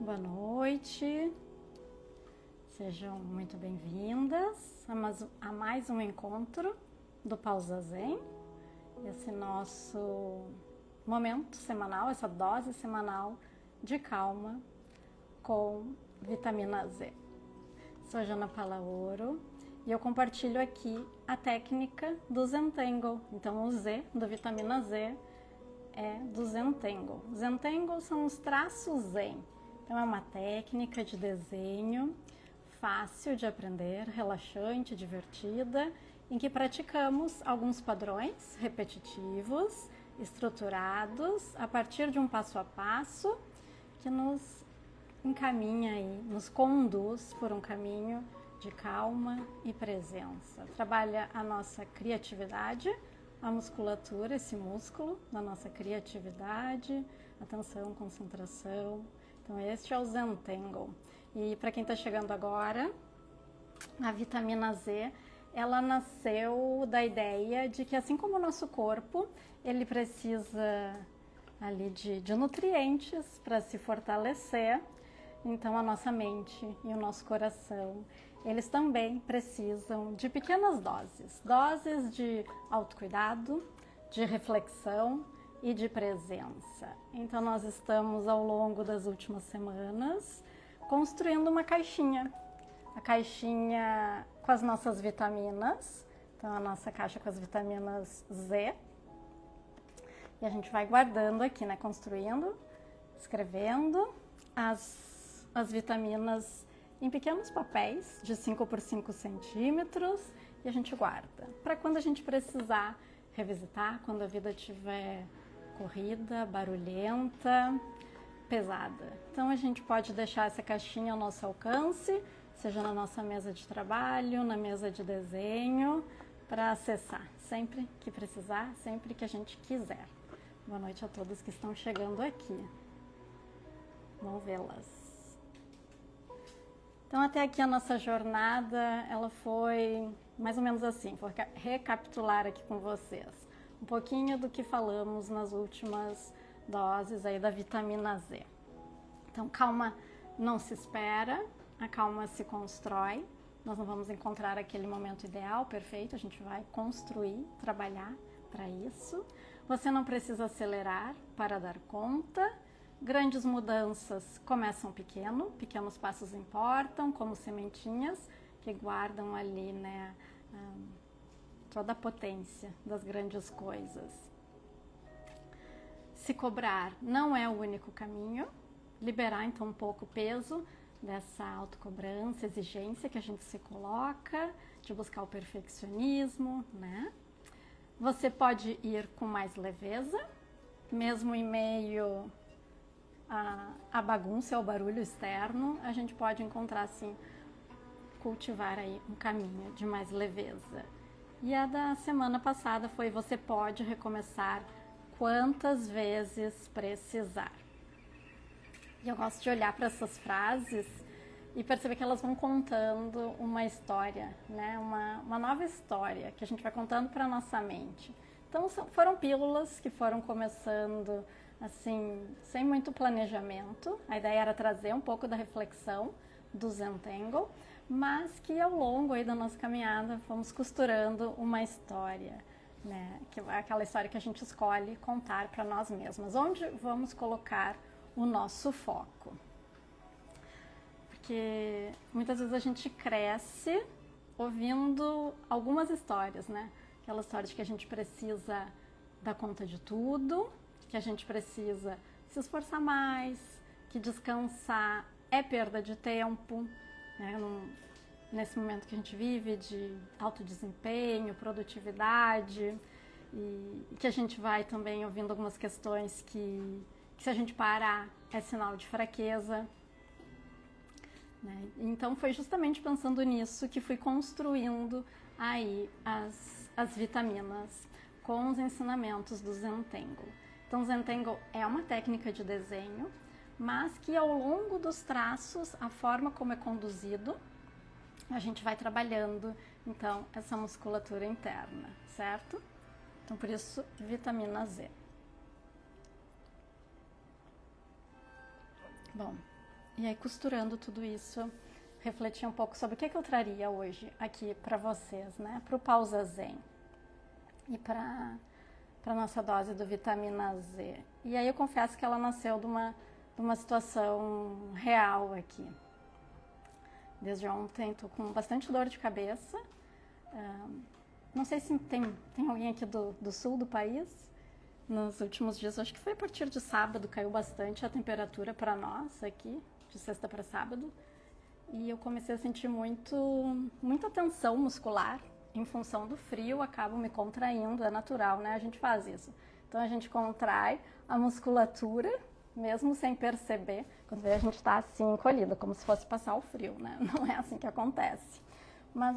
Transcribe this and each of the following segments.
Boa noite, sejam muito bem-vindas a mais um encontro do Pausa Zen, esse nosso momento semanal, essa dose semanal de calma com vitamina Z. Sou Jana Palaoro e eu compartilho aqui a técnica do Zentangle. Então o Z do vitamina Z é do Zentangle. Zentangle são os traços Zen. Então é uma técnica de desenho fácil de aprender, relaxante, divertida, em que praticamos alguns padrões repetitivos, estruturados, a partir de um passo a passo que nos encaminha e nos conduz por um caminho de calma e presença. Trabalha a nossa criatividade, a musculatura, esse músculo da nossa criatividade, atenção, concentração. Então este é o Zentangle. E para quem está chegando agora, a vitamina Z, ela nasceu da ideia de que assim como o nosso corpo, ele precisa ali de nutrientes para se fortalecer, então a nossa mente e o nosso coração, eles também precisam de pequenas doses de autocuidado, de reflexão e de presença. Então nós estamos ao longo das últimas semanas construindo uma caixinha, a caixinha com as nossas vitaminas, então a nossa caixa com as vitaminas Z, e a gente vai guardando aqui, né, construindo, escrevendo as vitaminas em pequenos papéis de 5 por 5 centímetros e a gente guarda para quando a gente precisar revisitar, quando a vida estiver corrida, barulhenta, pesada. Então a gente pode deixar essa caixinha ao nosso alcance, seja na nossa mesa de trabalho, na mesa de desenho, para acessar sempre que precisar, sempre que a gente quiser. Boa noite a todos que estão chegando aqui. Vamos vê-las. Então até aqui a nossa jornada, ela foi mais ou menos assim, vou recapitular aqui com vocês um pouquinho do que falamos nas últimas doses aí da vitamina Z. Então calma não se espera, a calma se constrói, nós não vamos encontrar aquele momento ideal, perfeito, a gente vai construir, trabalhar para isso. Você não precisa acelerar para dar conta. Grandes mudanças começam pequenos passos importam, como sementinhas que guardam ali, né, toda a potência das grandes coisas. Se cobrar não é o único caminho, liberar então um pouco o peso dessa autocobrança, exigência que a gente se coloca, de buscar o perfeccionismo, né? Você pode ir com mais leveza, mesmo em meio a bagunça, ao barulho externo, a gente pode encontrar, assim, cultivar aí um caminho de mais leveza. E a da semana passada foi: você pode recomeçar quantas vezes precisar. E eu gosto de olhar para essas frases e perceber que elas vão contando uma história, né? Uma nova história que a gente vai contando para a nossa mente. Então foram pílulas que foram começando assim, sem muito planejamento. A ideia era trazer um pouco da reflexão do Zentangle, mas que ao longo aí da nossa caminhada fomos costurando uma história, né? Que é aquela história que a gente escolhe contar para nós mesmas. Onde vamos colocar o nosso foco? Porque muitas vezes a gente cresce ouvindo algumas histórias, né? Aquela história de que a gente precisa dar conta de tudo, que a gente precisa se esforçar mais, que descansar é perda de tempo, né? Nesse momento que a gente vive de alto desempenho, produtividade, e que a gente vai também ouvindo algumas questões que se a gente parar é sinal de fraqueza, né? Então foi justamente pensando nisso que fui construindo aí as vitaminas com os ensinamentos do Zentangle. Então o Zentangle é uma técnica de desenho, mas que ao longo dos traços, a forma como é conduzido, a gente vai trabalhando então essa musculatura interna, certo? Então por isso vitamina Z. Bom, E aí, costurando tudo isso, refleti um pouco sobre o que eu traria hoje aqui para vocês, né? Para o Pausa Zen e para nossa dose do vitamina Z. E aí eu confesso que ela nasceu de uma situação real aqui. Desde ontem estou com bastante dor de cabeça. Não sei se tem alguém aqui do sul do país. Nos últimos dias, acho que foi a partir de sábado, caiu bastante a temperatura para nós aqui, de sexta para sábado. E eu comecei a sentir muita tensão muscular. Em função do frio, acabo me contraindo, é natural, né? A gente faz isso. Então a gente contrai a musculatura, mesmo sem perceber. Quando vê, a gente está assim, encolhida, como se fosse passar o frio, né? Não é assim que acontece. Mas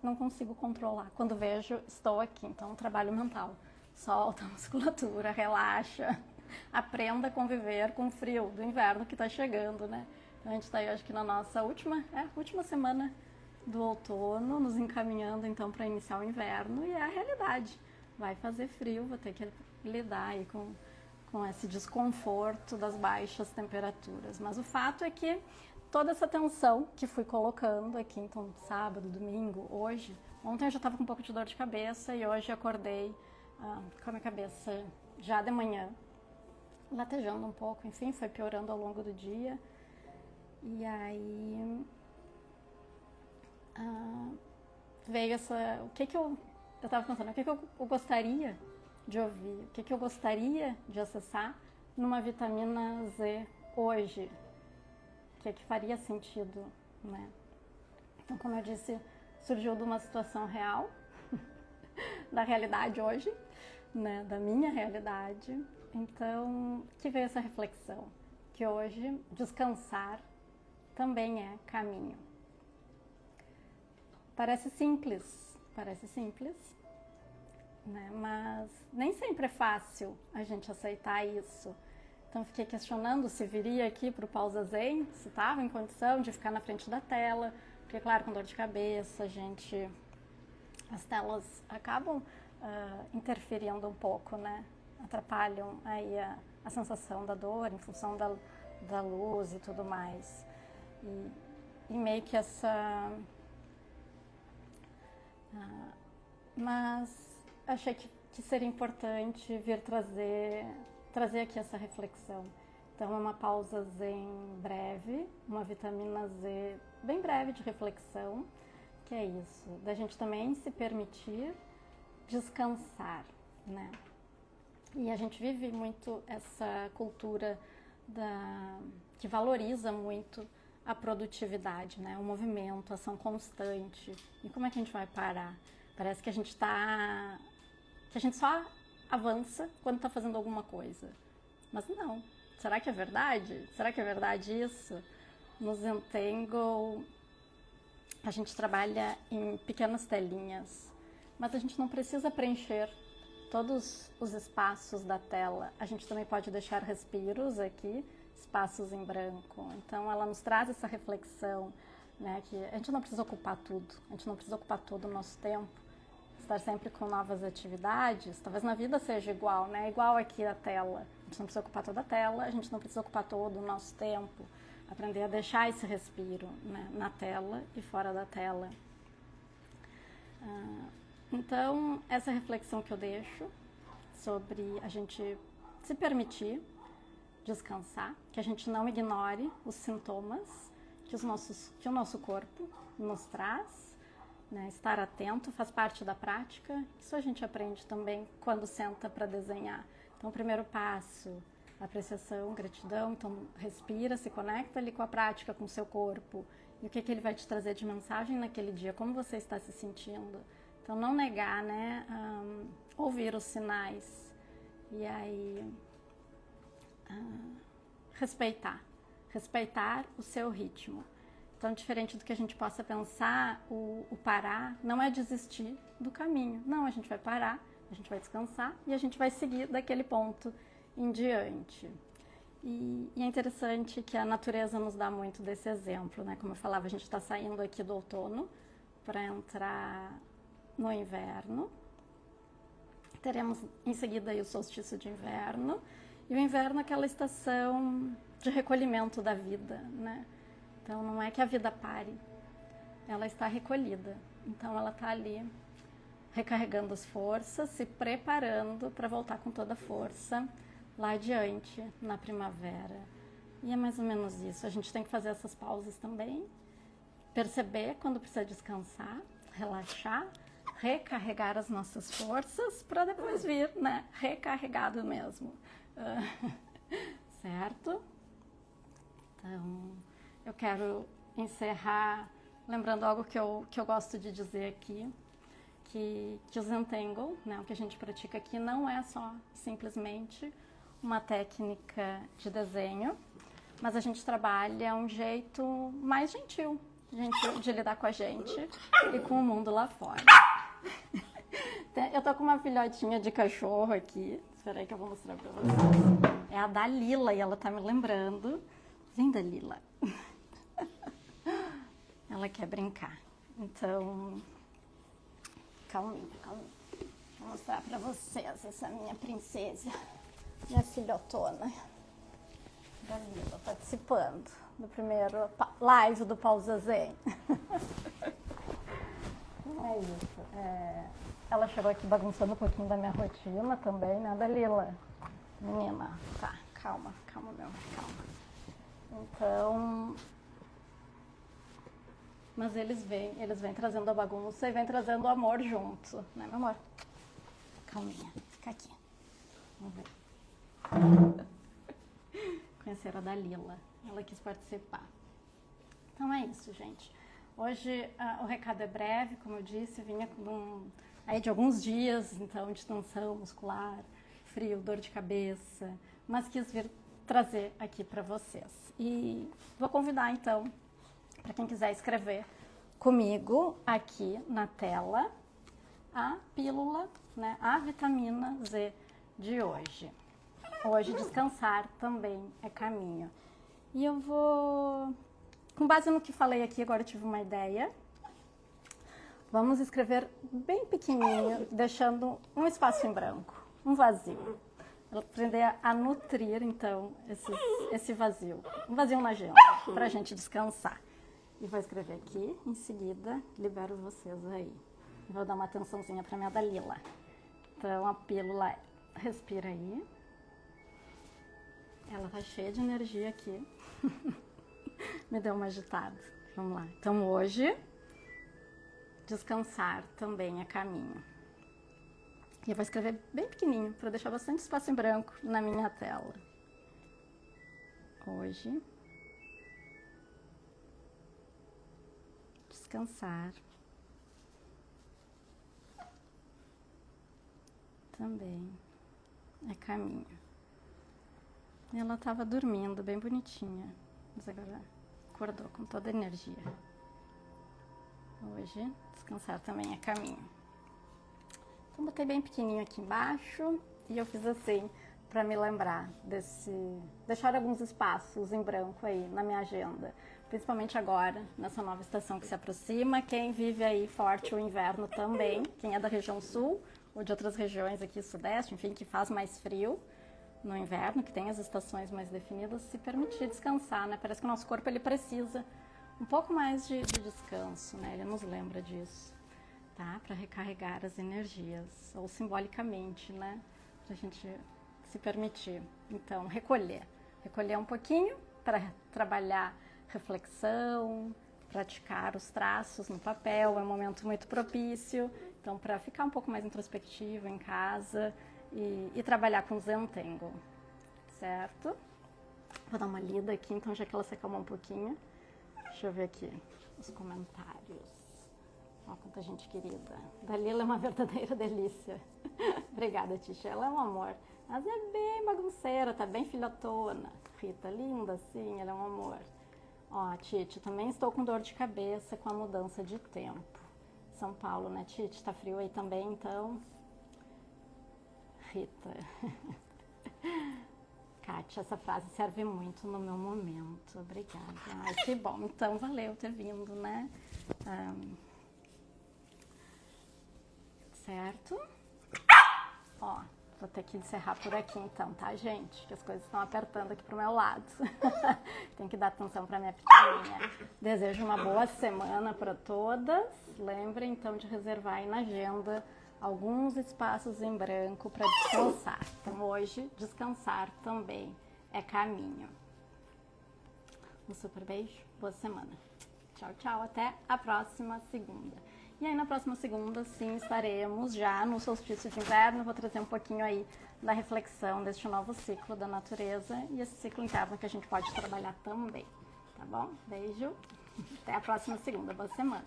não consigo controlar. Quando vejo, estou aqui. Então, um trabalho mental. Solta a musculatura, relaxa. Aprenda a conviver com o frio do inverno que está chegando, né? Então, a gente está aí, acho que na nossa última semana do outono, nos encaminhando então para iniciar o inverno, e é a realidade. Vai fazer frio, vou ter que lidar aí com esse desconforto das baixas temperaturas. Mas o fato é que toda essa tensão que fui colocando aqui, então sábado, domingo, hoje, ontem eu já estava com um pouco de dor de cabeça e hoje acordei com a minha cabeça já de manhã, latejando um pouco, enfim, foi piorando ao longo do dia. E aí veio o que eu estava pensando, o que eu gostaria de ouvir, o que eu gostaria de acessar numa vitamina Z hoje, o que faria sentido, né? Então, como eu disse, surgiu de uma situação real, da realidade hoje, né? Da minha realidade. Então, que veio essa reflexão, que hoje descansar também é caminho. Parece simples, né? Mas nem sempre é fácil a gente aceitar isso. Então fiquei questionando se viria aqui para o Pausa Zen, se estava em condição de ficar na frente da tela, porque claro, com dor de cabeça, as telas acabam interferindo um pouco, né? Atrapalham aí a sensação da dor em função da luz e tudo mais. E meio que mas achei que seria importante vir trazer aqui essa reflexão. Então é uma pausa zen breve, uma vitamina Z bem breve de reflexão, que é isso, da gente também se permitir descansar, né? E a gente vive muito essa cultura que valoriza muito a produtividade, né? O movimento, a ação constante. E como é que a gente vai parar? Parece que a gente só avança quando está fazendo alguma coisa. Mas não. Será que é verdade? Será que é verdade isso? No Zentangle, a gente trabalha em pequenas telinhas, mas a gente não precisa preencher todos os espaços da tela. A gente também pode deixar respiros aqui, espaços em branco. Então, ela nos traz essa reflexão, né, que a gente não precisa ocupar tudo, a gente não precisa ocupar todo o nosso tempo, estar sempre com novas atividades. Talvez na vida seja igual, né? Igual aqui a tela. A gente não precisa ocupar toda a tela, a gente não precisa ocupar todo o nosso tempo. Aprender a deixar esse respiro, né, na tela e fora da tela. Então, essa reflexão que eu deixo sobre a gente se permitir descansar, que a gente não ignore os sintomas que o nosso corpo nos traz, né? Estar atento faz parte da prática. Isso a gente aprende também quando senta para desenhar. Então, o primeiro passo, apreciação, gratidão. Então, respira, se conecta ali com a prática, com o seu corpo. E o que ele vai te trazer de mensagem naquele dia, como você está se sentindo. Então, não negar, né? Ouvir os sinais. E aí, respeitar o seu ritmo. Então, diferente do que a gente possa pensar, o parar não é desistir do caminho. Não, a gente vai parar, a gente vai descansar e a gente vai seguir daquele ponto em diante. E é interessante que a natureza nos dá muito desse exemplo, né? Como eu falava, a gente está saindo aqui do outono para entrar no inverno. Teremos em seguida aí o solstício de inverno E o inverno é aquela estação de recolhimento da vida, né? Então não é que a vida pare, ela está recolhida. Então ela está ali recarregando as forças, se preparando para voltar com toda a força lá adiante, na primavera. E é mais ou menos isso. A gente tem que fazer essas pausas também, perceber quando precisa descansar, relaxar, recarregar as nossas forças para depois vir, né, recarregado mesmo. Certo? Então, eu quero encerrar lembrando algo que eu gosto de dizer aqui, que o Zentangle, né, o que a gente pratica aqui, não é só simplesmente uma técnica de desenho, mas a gente trabalha um jeito mais gentil de lidar com a gente e com o mundo lá fora. Eu tô com uma filhotinha de cachorro aqui, espera aí que eu vou mostrar pra vocês. É a Dalila e ela tá me lembrando. Vem, Dalila. Ela quer brincar. Então, calminha. Vou mostrar pra vocês essa minha princesa, minha filhotona. Dalila participando do primeiro live do Pausa Zen. É isso. Ela chegou aqui bagunçando um pouquinho da minha rotina também, né, Dalila? Menina, tá, calma, meu, calma. Então, mas eles vêm trazendo a bagunça e vêm trazendo o amor junto, né, meu amor? Calminha, fica aqui. Vamos ver. Conhecer a Dalila, ela quis participar. Então é isso, gente. Hoje o recado é breve, como eu disse, vinha aí de alguns dias, então, de tensão muscular, frio, dor de cabeça, mas quis vir trazer aqui para vocês. E vou convidar, então, para quem quiser escrever comigo aqui na tela a pílula, né, a vitamina Z de hoje. Hoje descansar também é caminho. E eu vou, com base no que falei aqui, agora eu tive uma ideia. Vamos escrever bem pequenininho, deixando um espaço em branco, um vazio. Aprender a nutrir, então, esse vazio. Um vazio na agenda, para a gente descansar. E vou escrever aqui, em seguida, libero vocês aí. Vou dar uma atençãozinha para minha Dalila. Então, a pílula, respira aí. Ela tá cheia de energia aqui. Me deu uma agitada. Vamos lá. Então, hoje, descansar também é caminho. E eu vou escrever bem pequenininho, para deixar bastante espaço em branco na minha tela. Hoje, descansar também é caminho. E ela estava dormindo, bem bonitinha, mas agora acordou com toda a energia. Hoje, descansar também é caminho. Então, botei bem pequenininho aqui embaixo e eu fiz assim para me lembrar deixar alguns espaços em branco aí na minha agenda. Principalmente agora, nessa nova estação que se aproxima. Quem vive aí forte o inverno também, quem é da região sul ou de outras regiões aqui, sudeste, enfim, que faz mais frio no inverno, que tem as estações mais definidas, se permitir descansar, né? Parece que o nosso corpo ele precisa um pouco mais de descanso, né? Ele nos lembra disso, tá? Para recarregar as energias, ou simbolicamente, né? Pra gente se permitir. Então, recolher um pouquinho para trabalhar reflexão, praticar os traços no papel, é um momento muito propício, então para ficar um pouco mais introspectivo em casa e trabalhar com Zentangle, certo? Vou dar uma lida aqui, então, já que ela se acalmou um pouquinho. Deixa eu ver aqui os comentários. Olha quanta gente querida. Dalila é uma verdadeira delícia. Obrigada, Tisha. Ela é um amor. Mas é bem bagunceira, tá bem filhotona. Rita, linda assim, ela é um amor. Ó, Titi, também estou com dor de cabeça com a mudança de tempo. São Paulo, né, Titi? Tá frio aí também, então... Rita. Kátia, essa frase serve muito no meu momento. Obrigada. Ai, que bom. Então, valeu ter vindo, né? Certo? Ó, Vou ter que encerrar por aqui então, tá, gente? Que as coisas estão apertando aqui pro meu lado. Tem que dar atenção pra minha pequenininha. Desejo uma boa semana para todas. Lembrem então de reservar aí na agenda alguns espaços em branco para descansar. Então hoje, descansar também é caminho. Um super beijo, boa semana. Tchau, tchau, até a próxima segunda. E aí na próxima segunda, sim, estaremos já no solstício de inverno. Vou trazer um pouquinho aí da reflexão deste novo ciclo da natureza e esse ciclo interno que a gente pode trabalhar também, tá bom? Beijo, até a próxima segunda, boa semana.